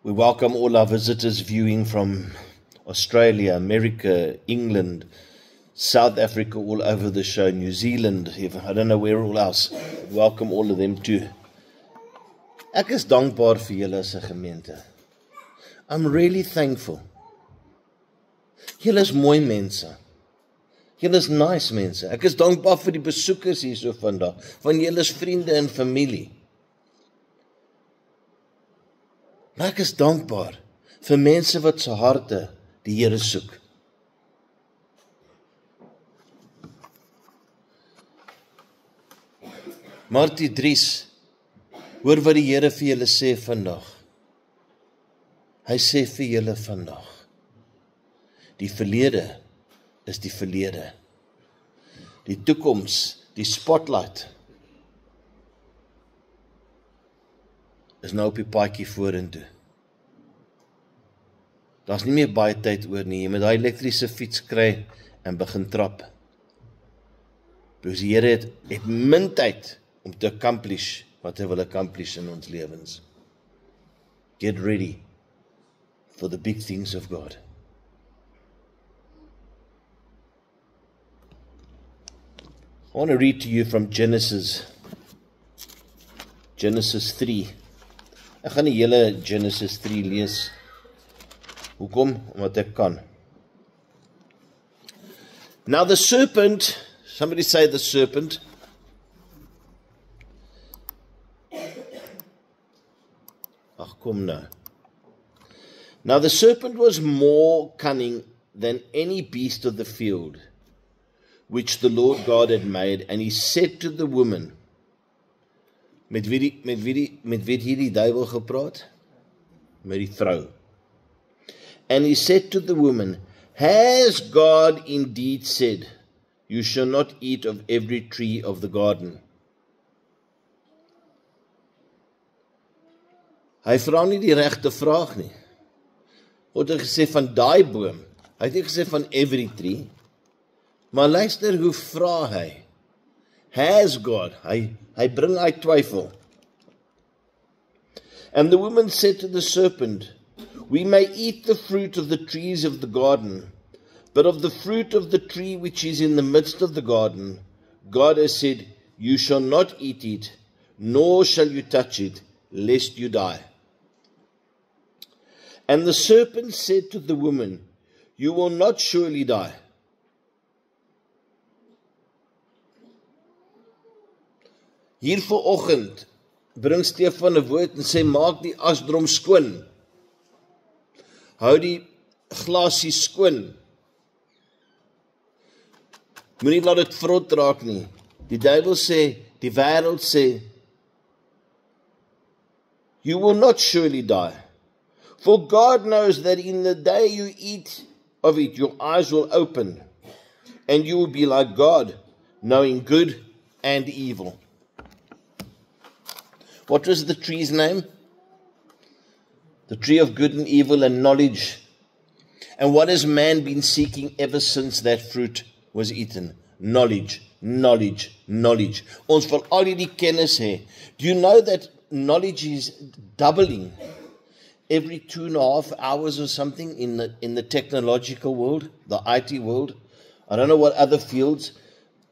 We welcome all our visitors viewing from Australia, America, England, South Africa, all over the show, New Zealand, I don't know where all else. Welcome all of them too. Ek is dankbaar vir julle as 'n gemeente. I'm really thankful. Julle is mooi mense. Julle is nice mense. Ek is dankbaar vir die besoekers hier so vandag, van julle is vriende en familie. Maar ek is dankbaar vir mense wat se harte die Here soek. Martie Dries, hoor wat die Here vir julle sê vandag. Hy sê vir julle vandag, die verlede is die verlede. Die toekoms, die spotlight, is nou op die paadjie vorentoe. Daar's nie meer baie tyd oor nie, jy moet daai elektriese fiets kry en begin trap. Dus die Here het min tyd om te accomplish wat hy wil accomplish in ons lewens. Get ready for the big things of God. I want to read to you from Genesis 3. Ek gaan die hele Genesis 3 lees. Hoekom? Omdat ek kan. Now the serpent, somebody say the serpent. Ach, kom nou. Now the serpent was more cunning than any beast of the field, which the Lord God had made, and he said to the woman, met wie het hier die duiwel gepraat? Met die vrou. And he said to the woman, has God indeed said, you shall not eat of every tree of the garden? Hy vra nie die regte vraag nie. God het gesê van daai boom. Hy het nie gesê van every tree. Maar luister hoe vra hy. Has God? Hy bring hy twyfel. And the woman said to the serpent, we may eat the fruit of the trees of the garden, but of the fruit of the tree which is in the midst of the garden, God has said, you shall not eat it, nor shall you touch it, lest you die. And the serpent said to the woman, you will not surely die. Hier vanoggend bring Stefan 'n woord en sê, maak die asdrom skoon. Hou die glasie skoon. Moenie laat dit vrot raak nie. Die duiwel sê, die wêreld sê, you will not surely die. For God knows that in the day you eat of it, your eyes will open, and you will be like God, knowing good and evil. What was the tree's name? The tree of good and evil and knowledge. And what has man been seeking ever since that fruit was eaten? Knowledge, knowledge, knowledge. Ons wil al die kennis hê. Do you know that knowledge is doubling every 2.5 hours or something in the technological world, the IT world? I don't know what other fields,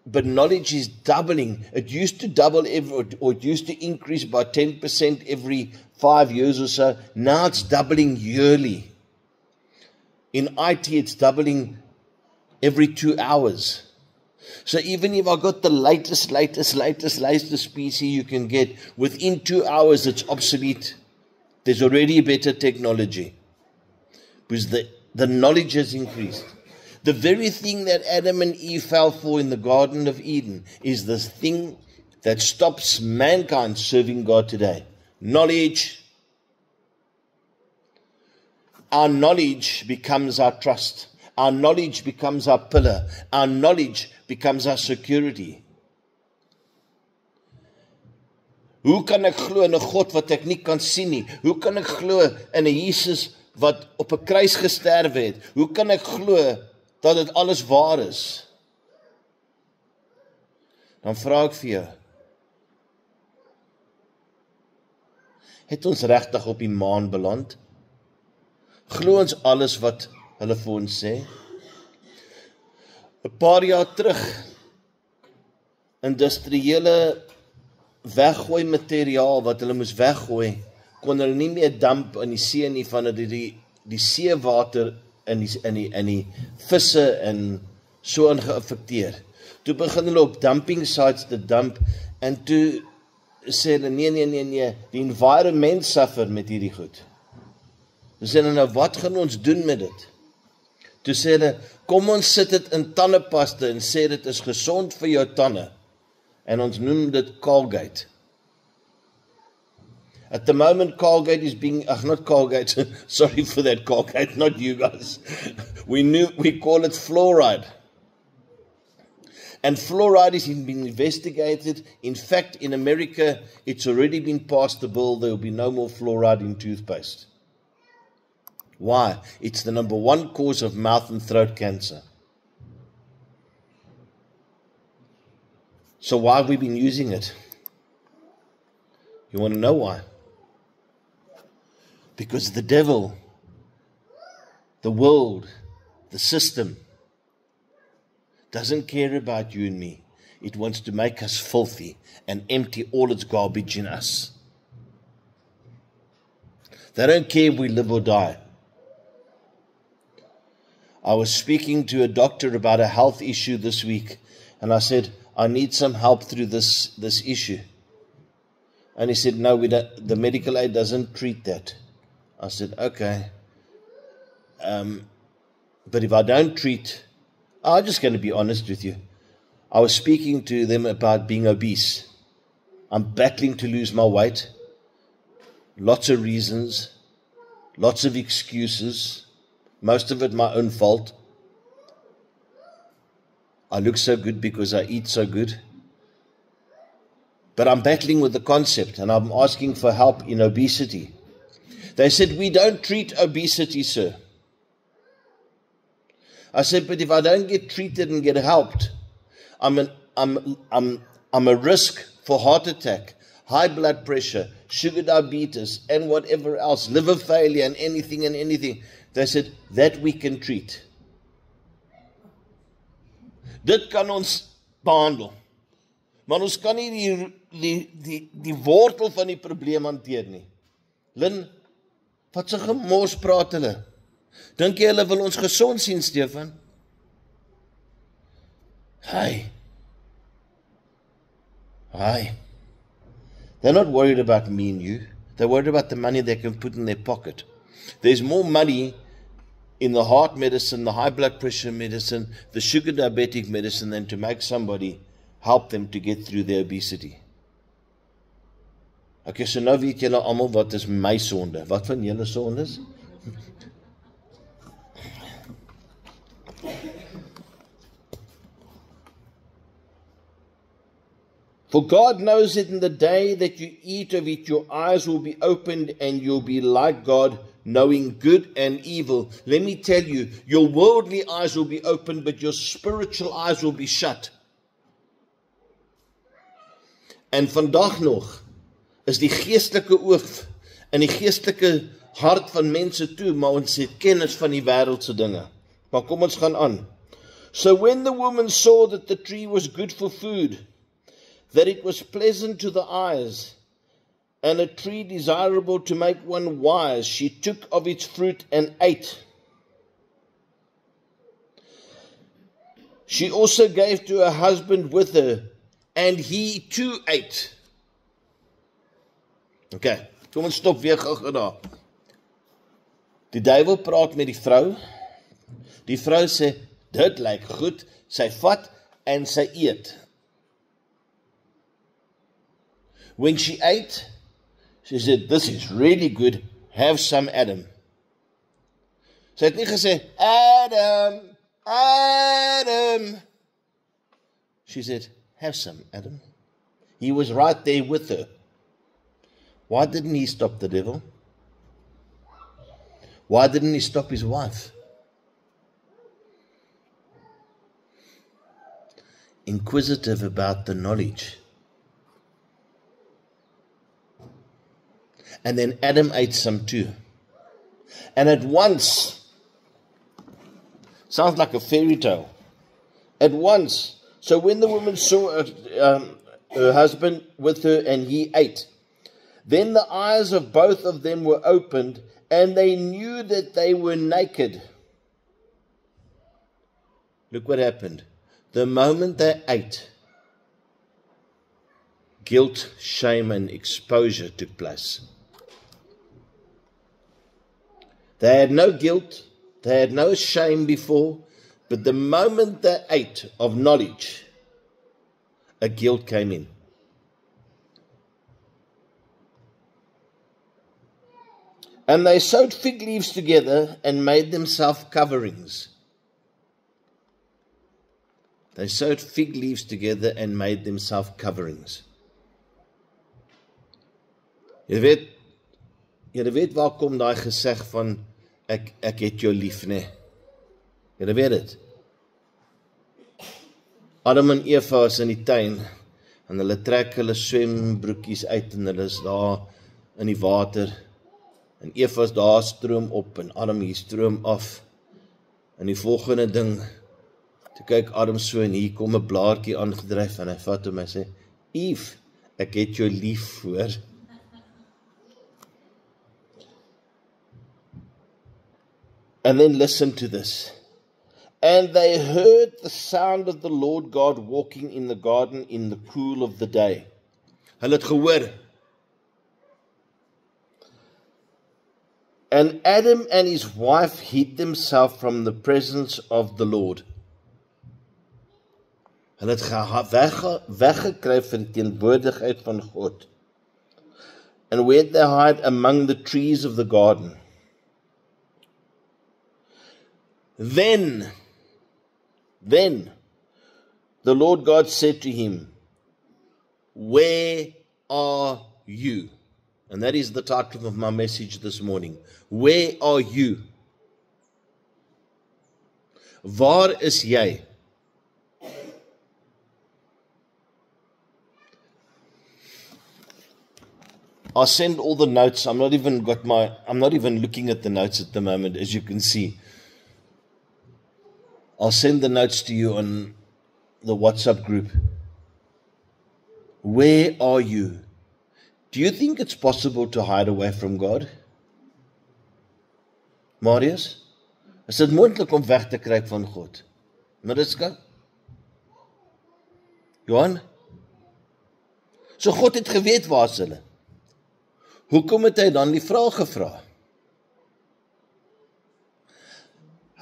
but knowledge is doubling. It used to double or it used to increase by 10% every 5 years or so. Now it's doubling yearly. In IT, it's doubling every 2 hours. So even if I got the latest PC you can get, within 2 hours it's obsolete. There's already better technology. Because the knowledge has increased. The very thing that Adam and Eve fell for in the Garden of Eden is the thing that stops mankind serving God today. Knowledge. Our knowledge becomes our trust. Our knowledge becomes our pillar. Our knowledge becomes our security. Hoe kan ek glo in 'n God wat ek nie kan sien nie? Hoe kan ek glo in 'n Jesus wat op 'n kruis gesterf het? Hoe kan ek glo dat dit alles waar is? Dan vra ek vir jou, het ons regtig op die maan beland? Glo ons alles wat hulle vir ons sê? 'n Paar jaar terug, industriële weggooi materiaal wat hulle moes weggooi, kon hulle nie meer damp in die see nie, van die seewater in die visse en so in geaffekteer. Toe begin hulle op dumping sites te dump, en toe sê hulle, nee, die environment suffer met hierdie goed. Toe sê hulle, nou wat gaan ons doen met dit? Toe sê hulle, kom ons sit dit in tandepasta en sê dit is gesond vir jou tande, en ons noem dit Colgate. At the moment, Colgate is being, not Colgate, sorry for that, Colgate, not you guys. We call it fluoride. And fluoride is being investigated. In fact, in America, it's already been passed the bill. There will be no more fluoride in toothpaste. Why? It's the number one cause of mouth and throat cancer. So why have we been using it? You want to know why? Because the devil, the world, the system, doesn't care about you and me. It wants to make us filthy and empty all its garbage in us. They don't care if we live or die. I was speaking to a doctor about a health issue this week, and I said, I need some help through this issue. And he said, no, the medical aid doesn't treat that. I said, okay. But if I don't treat, I'm just going to be honest with you. I was speaking to them about being obese. I'm battling to lose my weight. Lots of reasons. Lots of excuses. Most of it my own fault. I look so good because I eat so good. But I'm battling with the concept, and I'm asking for help in obesity. They said, we don't treat obesity, sir. I said, but if I don't get treated and get helped, I'm a risk for heart attack, high blood pressure, sugar diabetes, and whatever else, liver failure and anything. They said, that we can treat. Dit kan ons behandel. Maar ons kan nie die wortel van die probleem hanteer nie. Lin, wat se gemors praat hulle? Dink jy hulle wil ons gesond sien, Stefan? Hi. They're not worried about me and you. They're worried about the money they can put in their pocket. There's more money in the heart medicine, the high blood pressure medicine, the sugar diabetic medicine than to make somebody help them to get through their obesity. Okay, so nou weet julle almal wat is my sonde. Wat van julle sondes? For God knows that in the day that you eat of it, your eyes will be opened and you'll be like God, knowing good and evil. Let me tell you, your worldly eyes will be opened, but your spiritual eyes will be shut. En vandag nog is die geestelike oog en die geestelike hart van mense toe, maar ons het kennis van die wêreldse dinge. Maar kom ons gaan aan. So when the woman saw that the tree was good for food, that it was pleasant to the eyes, and a tree desirable to make one wise, she took of its fruit and ate. She also gave to her husband with her, and he too ate. Okay, kom ons stop weer gou daar. Die duiwel praat met die vrou. Die vrou sê, dit lyk goed. Sy vat en sy eet. When she ate, she said, this is really good. Have some, Adam. Sy het nie gesê, Adam. She said, have some, Adam. He was right there with her. Why didn't he stop the devil? Why didn't he stop his wife? Inquisitive about the knowledge. And then Adam ate some too. And at once, sounds like a fairy tale. At once, so when the woman saw her husband with her and he ate, then the eyes of both of them were opened and they knew that they were naked. Look what happened. The moment they ate, guilt, shame, and exposure took place. They had no guilt, they had no shame before, but the moment they ate of knowledge, a guilt came in. And they sewed fig leaves together and made themselves coverings. They sewed fig leaves together and made themselves coverings. Jy weet waar kom daai geseg van ek het jou lief, nee. Jy weet dit. Adam en Eva is in die tuin en hulle trek hulle swembroekies uit en hulle is daar in die water. En Eva is daar, stroom op en Adam hier stroom af. En die volgende ding, toe kyk Adam so en hier kom 'n blaartjie aangedryf en hy vat hom en sê, Eve, ek het jou lief, hoor. And then listen to this. And they heard the sound of the Lord God walking in the garden in the cool of the day. Hulle het gehoor. And Adam and his wife hid themselves from the presence of the Lord. Hulle het weggekry van die teenwoordigheid van God. And where they hide among the trees of the garden. Then the Lord God said to him, where are you? And that is the title of my message this morning. Where are you? Waar is jy? I'll send all the notes. I'm not even looking at the notes at the moment, as you can see. I'll send the notes to you on the WhatsApp group. Where are you? Do you think it's possible to hide away from God? Marius? Is dit moontlik om weg te kruip van God? Mariska? Johan? So God het geweet waar is hulle. Hoekom het hy dan die vraag gevra?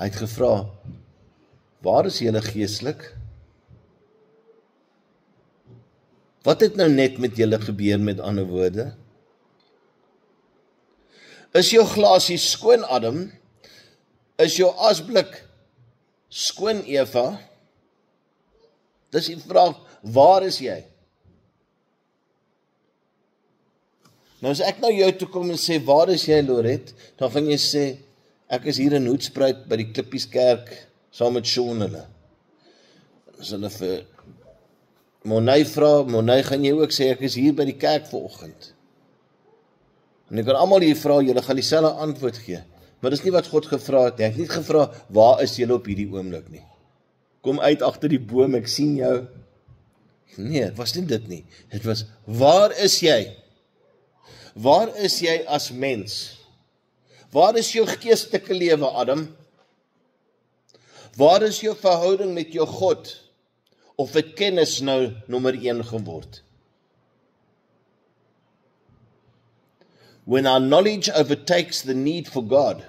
Hy het gevra, waar is julle geestelik? Wat het nou net met julle gebeur, met ander woorde? Is jou glasie skoon, Adam? Is jou asblik skoon, Eva? Dis die vraag, waar is jy? Nou as ek nou jou toe kom en sê, waar is jy, Loret? Dan gaan jy sê, ek is hier in Hoedspruit by die Klippieskerk, saam met Sean hulle. As hulle vir Monay vra, Monay gaan jy ook sê, ek is hier by die kerk vanoggend. En ek kan almal hier vra, julle gaan dieselfde antwoord gee. Maar dis nie wat God gevra het nie. Hy het nie gevra, waar is julle op hierdie oomblik nie? Kom uit agter die boom, ek sien jou. Nee, het was nie dit nie. Het was, waar is jy? Waar is jy as mens? Waar is jou geestelike lewe, Adam? Waar is jou verhouding met jou God? Of het kennis nou nommer 1 geword? When our knowledge overtakes the need for God,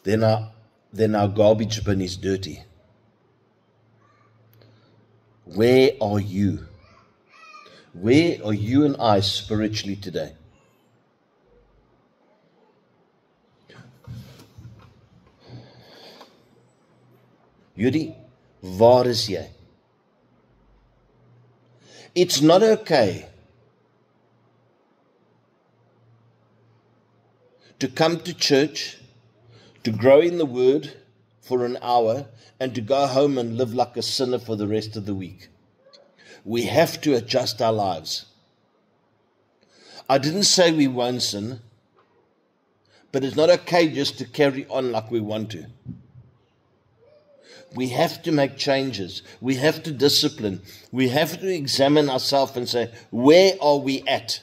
then our garbage bin is dirty. Where are you? Where are you and I spiritually today? Judy, waar is jy? It's not okay to come to church, to grow in the word for an hour, and to go home and live like a sinner for the rest of the week. We have to adjust our lives. I didn't say we won't sin, but it's not okay just to carry on like we want to. We have to make changes. We have to discipline. We have to examine ourselves and say, where are we at?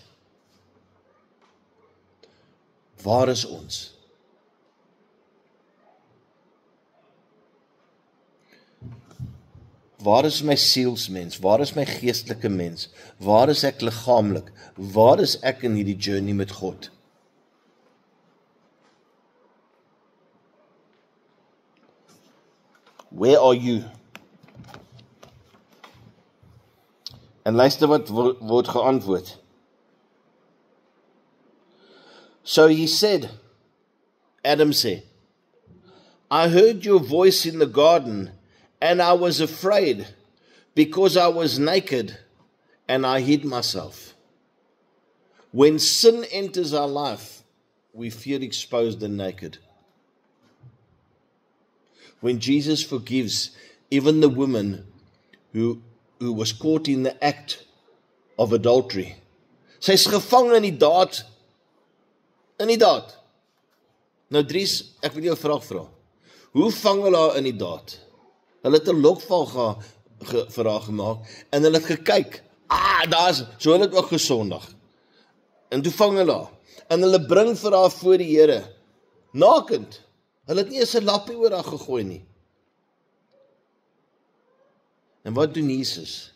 Waar is ons? Waar is my sielsmens? Waar is my geestelike mens? Waar is ek liggaamlik? Waar is ek in hierdie journey met God? Where are you? En luister wat word geantwoord. So he said, Adam said, I heard your voice in the garden, and I was afraid, because I was naked, and I hid myself. When sin enters our life, we feel exposed and naked. When Jesus forgives even the woman who was caught in the act of adultery. Sy is gevang in die daad. In die daad. Nou Dries, ek wil jou 'n vraag vra. Hoe vang hulle haar in die daad? Hulle het 'n lokval vir haar gemaak en hulle het gekyk. Daar's, so hulle het ook gesondig. En toe vang hulle haar. En hulle bring vir haar voor die Here. Nakend. Hulle het nie eens 'n lappie oor haar gegooi nie. En wat doen Jesus?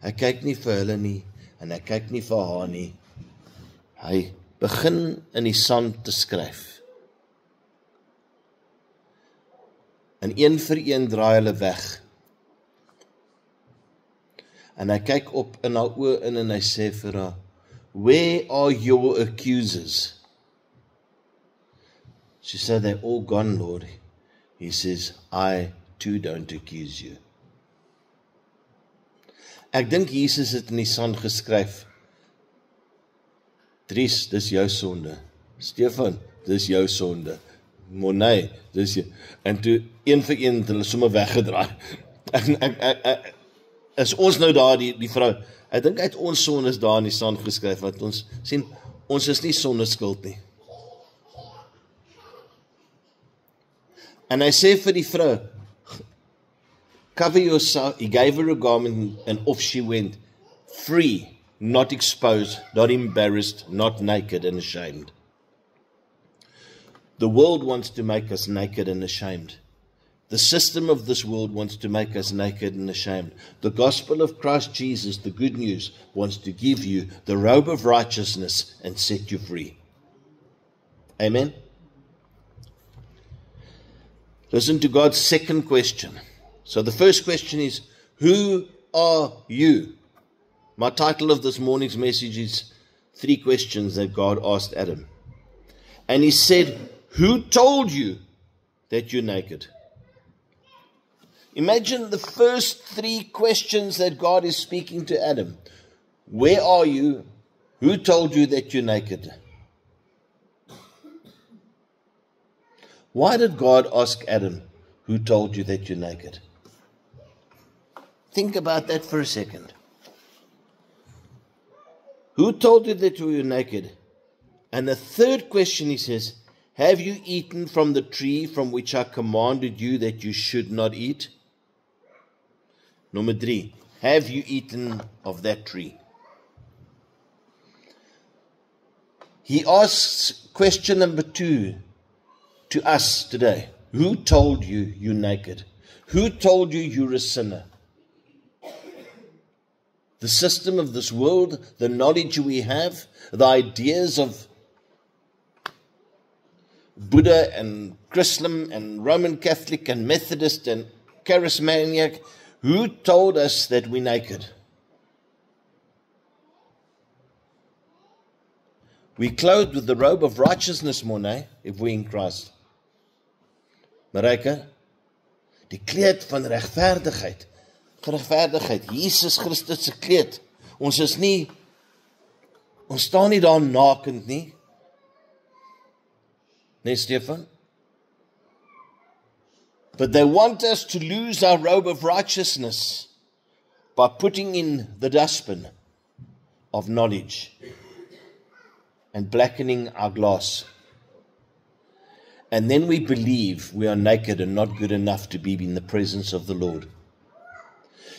Hy kyk nie vir hulle nie, en hy kyk nie vir haar nie. Hy begin in die sand te skryf. En een vir een draai hulle weg. En hy kyk op in haar oë in en hy sê vir haar, where are your accusers? She said, they're all gone, Lord. He says, I too don't accuse you. Ek dink Jesus het in die sand geskryf, Dries, dis jou sonde. Stefan, dis jou sonde. Monay, dis jou. En toe, een vir een, hulle sommer weggedraai. Is ons nou daar, die vrou, ek dink uit ons sondes daar in die sand geskryf, want ons sien, ons is nie sonder skuld nie. En hy sê vir die vrou, cover yourself, he gave her a garment and off she went, free, not exposed, not embarrassed, not naked and ashamed. The world wants to make us naked and ashamed. The system of this world wants to make us naked and ashamed. The gospel of Christ Jesus, the good news, wants to give you the robe of righteousness and set you free. Amen? Listen to God's second question. So the first question is, who are you? My title of this morning's message is 3 questions that God asked Adam. And he said, who told you that you're naked? Imagine the first 3 questions that God is speaking to Adam. Where are you? Who told you that you're naked? Why did God ask Adam, who told you that you're naked? Think about that for a second. Who told you that you were naked? And the third question he says, have you eaten from the tree from which I commanded you that you should not eat? Number 3, have you eaten of that tree? He asks question number 2 to us today. Who told you you're naked? Who told you you're a sinner? The system of this world, the knowledge we have, the ideas of Buddha and Chrislam and Roman Catholic and Methodist and Charismatic, who told us that we're naked? We're clothed with the robe of righteousness, Monet, if we're in Christ. Marika, die kleed van regverdigheid. Geregverdigheid, Jesus Christus se kleed. Ons staan nie daar nakend nie. Nee, Stefan? But they want us to lose our robe of righteousness by putting in the dustbin. of knowledge and blackening our glass. And then we believe we are naked and not good enough to be in the presence of the Lord.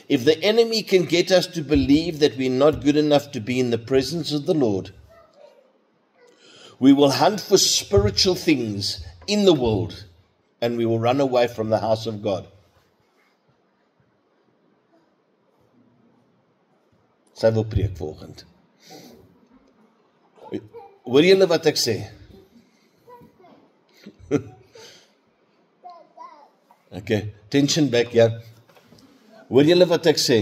If the enemy can get us to believe that we're not good enough to be in the presence of the Lord, we will hunt for spiritual things in the world and we will run away from the house of God. Sy wil preek vanoggend. Hoor julle wat ek sê? Okay, tension back, ja. Hoor julle wat ek sê?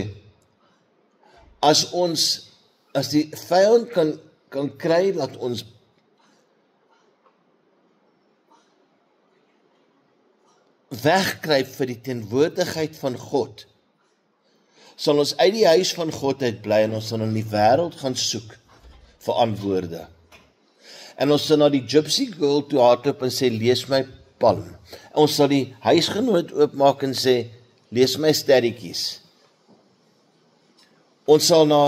As die vyand kan kry, dat ons wegkryp vir die teenwoordigheid van God, sal ons uit die huis van God uit bly en ons sal in die wêreld gaan soek vir antwoorde. En ons sal na die gypsy girl toe hardloop en sê, lees my palm. En ons sal die huisgenoot oopmaak en sê, lees my sterretjies. Ons sal na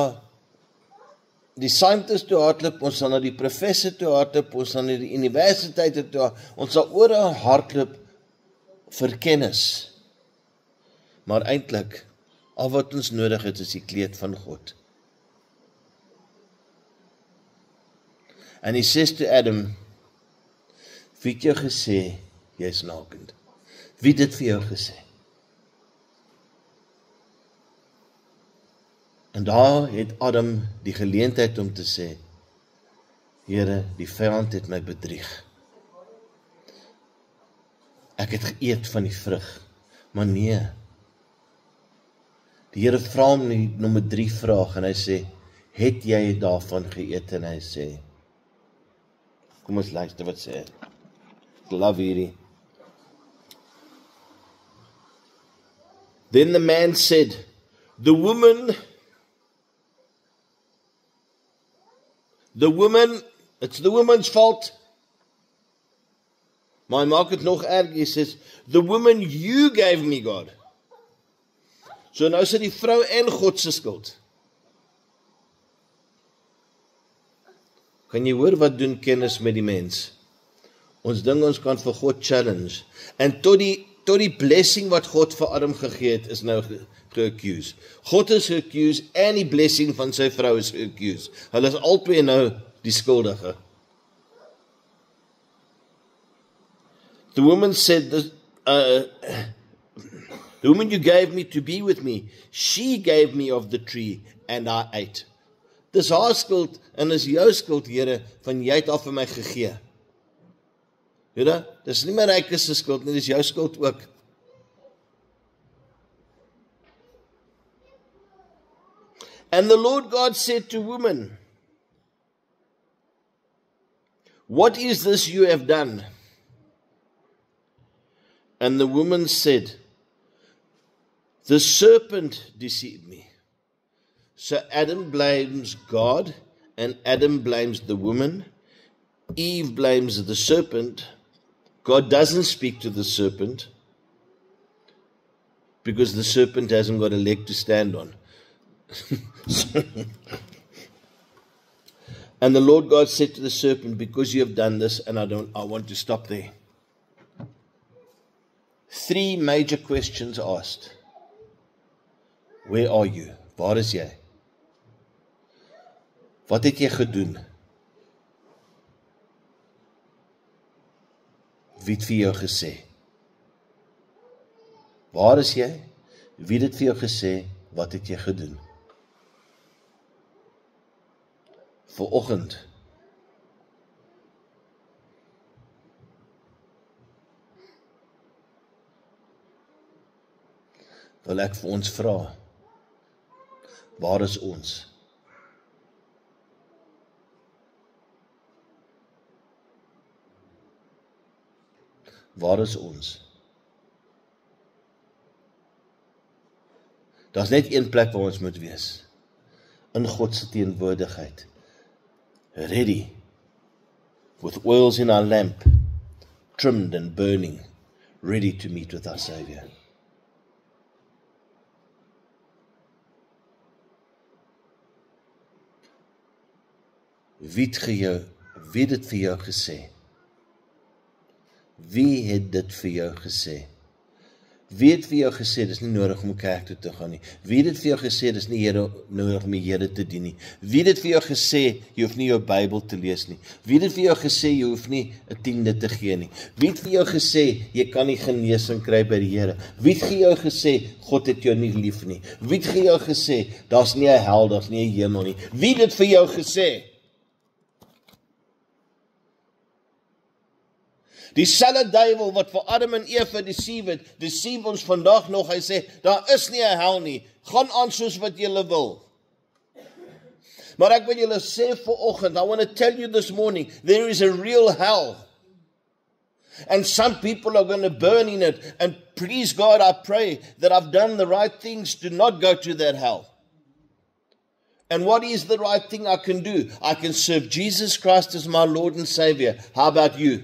die scientist toe hardloop, ons sal na die professor toe hardloop, ons sal na die universiteit toe hardloop, ons sal oral hardloop vir kennis. Maar eintlik, al wat ons nodig het, is die kleed van God. En hy sê toe Adam, wie het jou gesê, jy is nakend? Wie het dit vir jou gesê? En daar het Adam die geleentheid om te sê, Here, die vyand het my bedrieg. Ek het geëet van die vrug, maar nee. Die Here vra hom die nommer 3 vraag en hy sê, het jy daarvan geëet? En hy sê, kom ons luister wat sê. Ek love hierdie. Then the man said, it's the woman's fault. Maar hy maak het nog erg, hy sê, the woman you gave me, God. So nou is dit die vrou en God se skuld. Kan jy hoor wat doen kennis met die mens? Ons ding ons kan vir God challenge. En tot die blessing wat God vir Adam gegee het, is nou ge-accused. God is ge-accused en die blessing van sy vrou is ge-accused. Hulle is albei nou die skuldige. The woman said, the woman you gave me to be with me, she gave me of the tree and I ate. Dis haar skuld en is jou skuld, Here, van jy het af vir my gegee. Here, dis nie my rykes se skuld nie, dis jou skuld ook. And the Lord God said to woman, what is this you have done? And the woman said, the serpent deceived me. So Adam blames God, and Adam blames the woman. Eve blames the serpent. God doesn't speak to the serpent, because the serpent hasn't got a leg to stand on. And the Lord God said to the serpent, because you have done this, and I want to stop there. 3 major questions asked. Where are you? Waar is jy? Wat het jy gedoen? Wie het vir jou gesê? Waar is jy? Wie het vir jou gesê? Wat het jy gedoen? Vanoggend wil ek vir ons vra, waar is ons? Waar is ons? Daar's net een plek waar ons moet wees, in God se teenwoordigheid, ready, with oils in our lamp, trimmed and burning, ready to meet with our Savior. Wie het dit vir jou gesê? Wie het dit vir jou gesê? Wie het vir jou gesê, dis nie nodig om kerk toe te gaan nie? Wie het dit vir jou gesê, dis nie nodig om die Here te dien nie? Wie het dit vir jou gesê, jy hoef nie jou Bybel te lees nie? Wie het dit vir jou gesê, jy hoef nie 'n 10de te gee nie? Wie het vir jou gesê, jy kan nie genesing kry by die Here? Wie het vir jou gesê, God het jou nie lief nie? Wie het vir jou gesê, daar's nie 'n hel, daar's nie 'n hemel nie? Wie het dit vir jou gesê? Dieselfde duiwel wat vir Adam en Eva deceive ons vandag nog. Hy sê, daar is nie 'n hel nie, gaan aan soos wat julle wil. Maar ek wil julle sê vanoggend, I want to tell you this morning, there is a real hell. And some people are going to burn in it. And please God, I pray that I've done the right things to not go to that hell. And what is the right thing I can do? I can serve Jesus Christ as my Lord and Savior. How about you?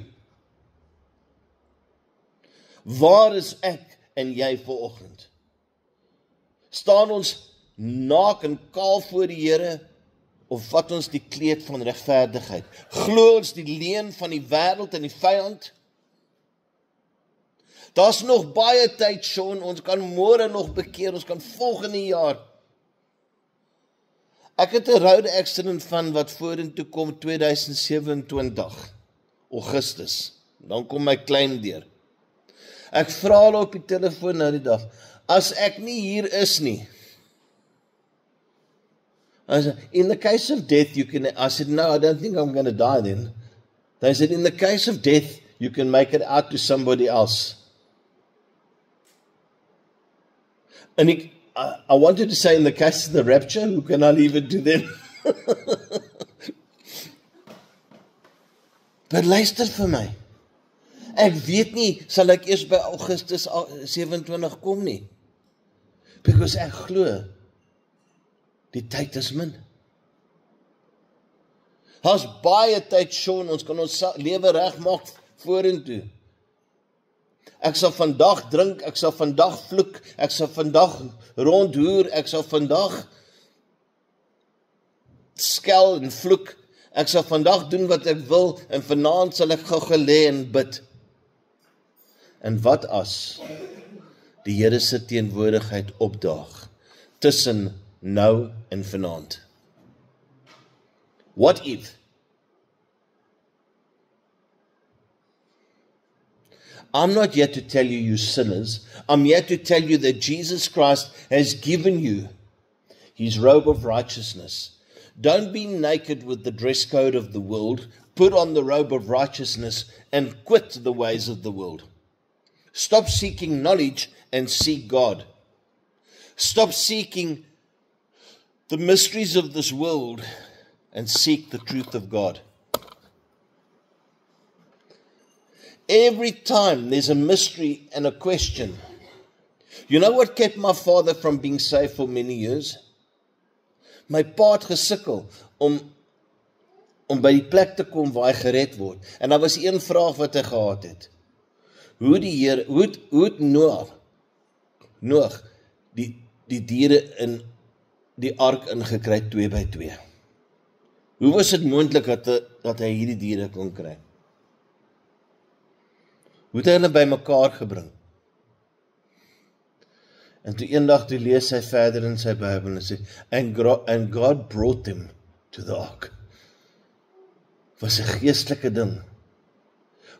Waar is ek en jy vanoggend? Staan ons naak en kaal voor die Here, of vat ons die kleed van regverdigheid? Glo ons die leuen van die wêreld en die vyand? Daar's nog baie tyd, Sean, ons kan môre nog bekeer, ons kan volgende jaar. Ek het 'n road accident van wat vorentoe kom 2027, Augustus. Dan kom my klein deur. Ek vra hulle op die telefoon nou die dag, as ek nie hier is nie, in the case of death, I said, no, I don't think I'm going to die then. They said, in the case of death, you can make it out to somebody else. And I wanted to say, in the case of the rapture, who can I leave it to them? But luister vir my. Ek weet nie, sal ek eers by Augustus 27 kom nie. Because ek glo, die tyd is min. Daar's baie tyd, Sean, ons kan ons lewe regmaak vorentoe. Ek sal vandag drink, ek sal vandag vloek, ek sal vandag rondhoer, ek sal vandag skel en vloek, ek sal vandag doen wat ek wil, en vanaand sal ek gou gelê en bid. En wat as die Here se teenwoordigheid opdaag tussen nou en vanaand? What if? I'm not here to tell you, you sinners. I'm here to tell you that Jesus Christ has given you His robe of righteousness. Don't be naked with the dress code of the world. Put on the robe of righteousness and quit the ways of the world. Stop seeking knowledge and seek God. Stop seeking the mysteries of this world and seek the truth of God. Every time there's a mystery and a question. You know what kept my father from being saved for many years? My pa het gesukkel om by die plek te kom waar hy gered word. En daar was een vraag wat hy gehad het. Hoe het Noag die diere in die ark ingekry 2 by 2? Hoe was dit moontlik dat hy hierdie diere kon kry? Hoe het hy hulle by mekaar gebring? En toe eendag toe lees hy verder in sy Bybel en sê, and God brought them to the ark. Was 'n geestelike ding.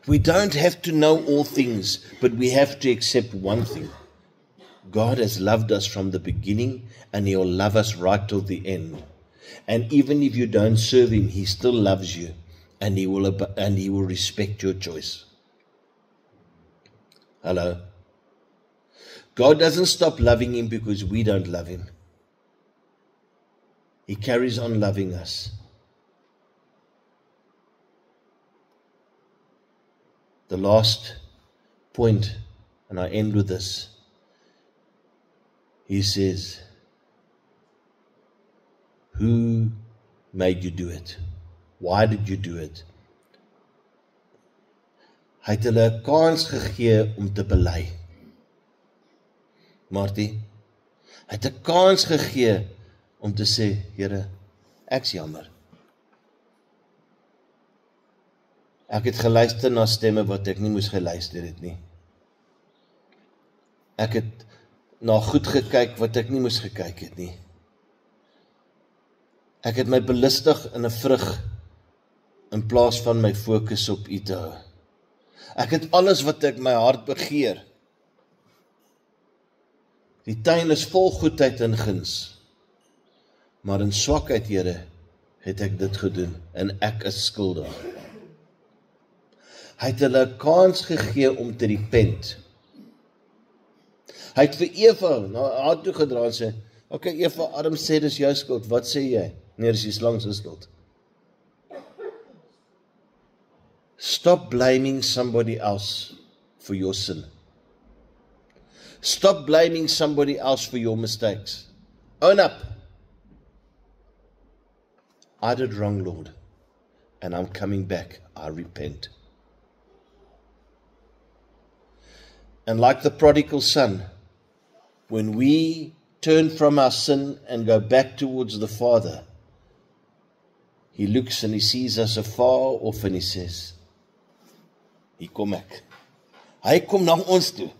We don't have to know all things, but we have to accept one thing. God has loved us from the beginning, and He will love us right till the end. And even if you don't serve Him, He still loves you, and He will respect your choice. Hello? God doesn't stop loving Him because we don't love Him. He carries on loving us. The last point, and I end with this. He says, who made you do it? Why did you do it? Hy het hulle 'n kans gegee om te bely. Martie, hy het 'n kans gegee om te sê, Here, ek's jammer. Ek het geluister na stemme wat ek nie moes geluister het nie. Ek het na goed gekyk wat ek nie moes gekyk het nie. Ek het my belustig in 'n vrug in plaas van my fokus op U te hou. Ek het alles wat ek my hart begeer. Die tuin is vol goedheid en guns, maar in swakheid, Here, het ek dit gedoen en ek is skuldig. Hy het hulle 'n kans gegee om te repent. Hy het vir Eva na haar toe gedra en sê, okay, Eva, Adam sê dis jou skuld, wat sê jy? Nee, dis die slang se skuld. Stop blaming somebody else for your sin. Stop blaming somebody else for your mistakes. Own up. I did wrong, Lord, and I'm coming back. I repent. And like the prodigal son, when we turn from our sin and go back towards the Father, He looks and He sees us afar off and He says, hier kom ek. Hy kom na ons toe.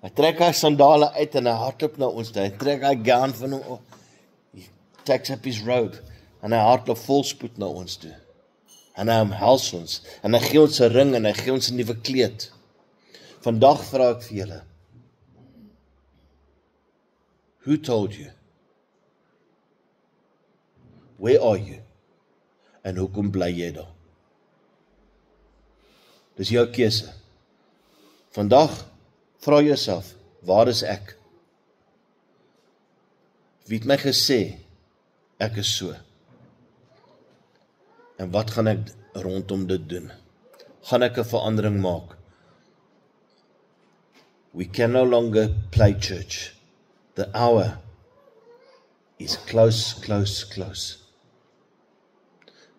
Hy trek hy sandale uit en hy hardloop na ons toe. Hy trek hy gown van hom. He takes up his robe en hy hardloop vol spoed na ons toe. En hy omhels ons en hy gee ons 'n ring en hy gee ons 'n nuwe kleed. Vandag vra ek vir julle, who told you? Where are you? En hoekom bly jy daar? Dis jou keuse. Vandag vra jouself, waar is ek? Wie het my gesê, ek is so? En wat gaan ek rondom dit doen? Gaan ek 'n verandering maak? We can no longer play church. The hour is close, close, close.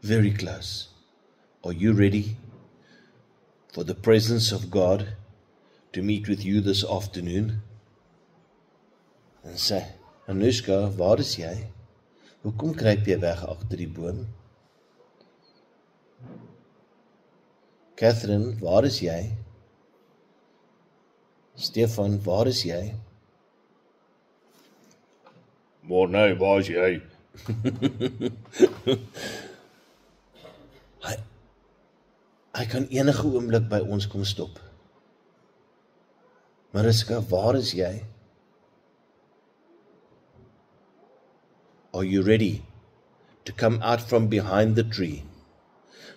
Very close. Are you ready for the presence of God to meet with you this afternoon? En sê, Anushka, waar is jy? Hoekom kruip jy weg agter die boom? Catherine, waar is jy? Stefan, waar is jy? Maar nee, waar is jy? Hy kan enige oomblik by ons kom stop. Mariska, waar is jy? Are you ready to come out from behind the tree?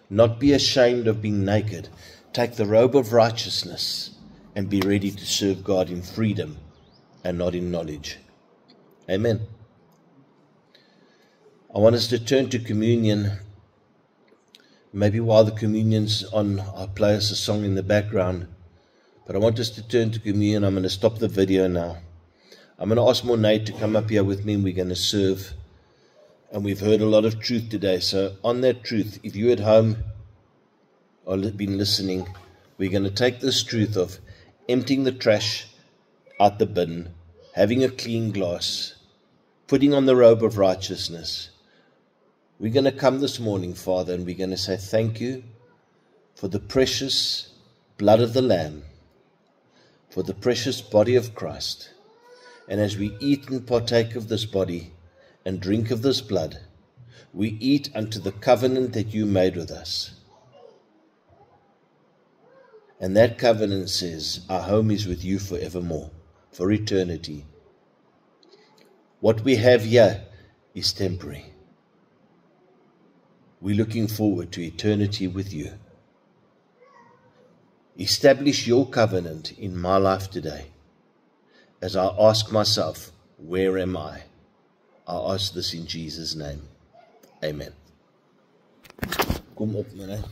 Not be ashamed of being naked. Take the robe of righteousness and be ready to serve God in freedom and not in knowledge. Amen. I want us to turn to communion. Maybe while the communion's on, I'll play us a song in the background. But I want us to turn to communion. I'm going to stop the video now. I'm going to ask Mornay to come up here with me and we're going to serve. And we've heard a lot of truth today. So on that truth, if you're at home or been listening, we're going to take this truth of emptying the trash out the bin, having a clean glass, putting on the robe of righteousness. We're going to come this morning, Father, and we're going to say thank you for the precious blood of the Lamb, for the precious body of Christ. And as we eat and partake of this body and drink of this blood, we eat unto the covenant that you made with us. And that covenant says, our home is with you forevermore, for eternity. What we have here is temporary. We're looking forward to eternity with you. Establish your covenant in my life today. As I ask myself, where am I? I ask this in Jesus' name. Amen. Kom op, man.